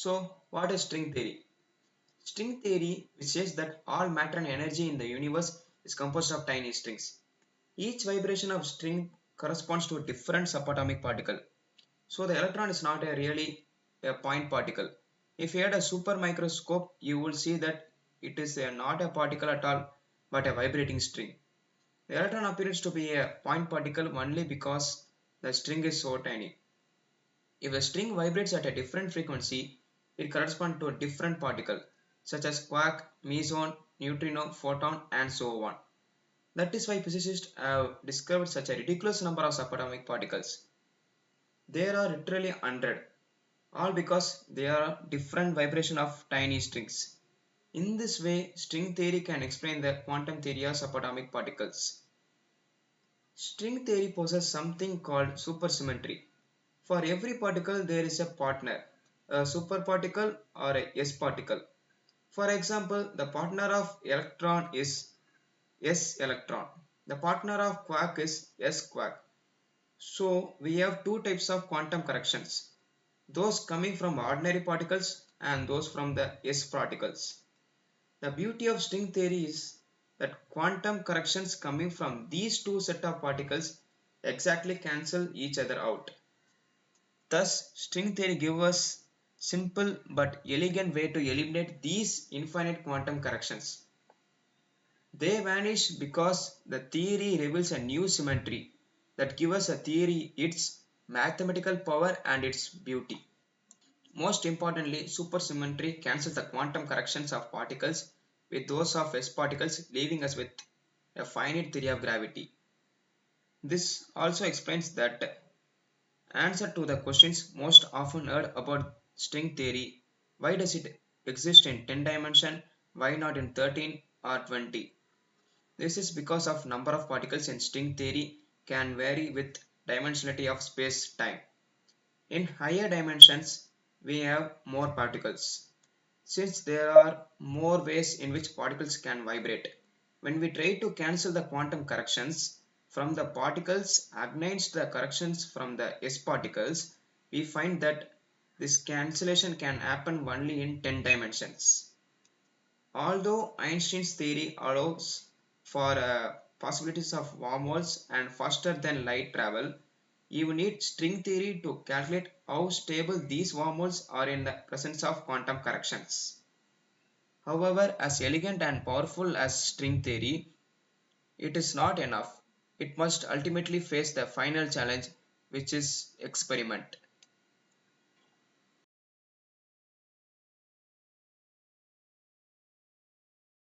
So, what is string theory? String theory which says that all matter and energy in the universe is composed of tiny strings. Each vibration of string corresponds to a different subatomic particle. So the electron is not a really a point particle. If you had a super microscope, you will see that it is not a particle at all, but a vibrating string. The electron appears to be a point particle only because the string is so tiny. If a string vibrates at a different frequency, it corresponds to a different particle, such as quark, meson, neutrino, photon, and so on. That is why physicists have discovered such a ridiculous number of subatomic particles. There are literally 100, all because they are different vibration of tiny strings. In this way, string theory can explain the quantum theory of subatomic particles. String theory possesses something called supersymmetry. For every particle, there is a partner, a superparticle or a S particle. For example, the partner of electron is S electron. The partner of quark is S quark. So we have two types of quantum corrections, those coming from ordinary particles and those from the S particles. The beauty of string theory is that quantum corrections coming from these two set of particles exactly cancel each other out. Thus, string theory gives us simple but elegant way to eliminate these infinite quantum corrections. They vanish because the theory reveals a new symmetry that gives us a theory its mathematical power and its beauty. Most importantly, supersymmetry cancels the quantum corrections of particles with those of S particles, leaving us with a finite theory of gravity. This also explains that answer to the questions most often heard about string theory: why does it exist in 10 dimension, why not in 13 or 20? This is because of number of particles in string theory can vary with dimensionality of space-time. In higher dimensions, we have more particles. Since there are more ways in which particles can vibrate, when we try to cancel the quantum corrections from the particles against the corrections from the S particles, we find that this cancellation can happen only in 10 dimensions. Although Einstein's theory allows for possibilities of wormholes and faster than light travel, you need string theory to calculate how stable these wormholes are in the presence of quantum corrections. However, as elegant and powerful as string theory, it is not enough. It must ultimately face the final challenge, which is experiment.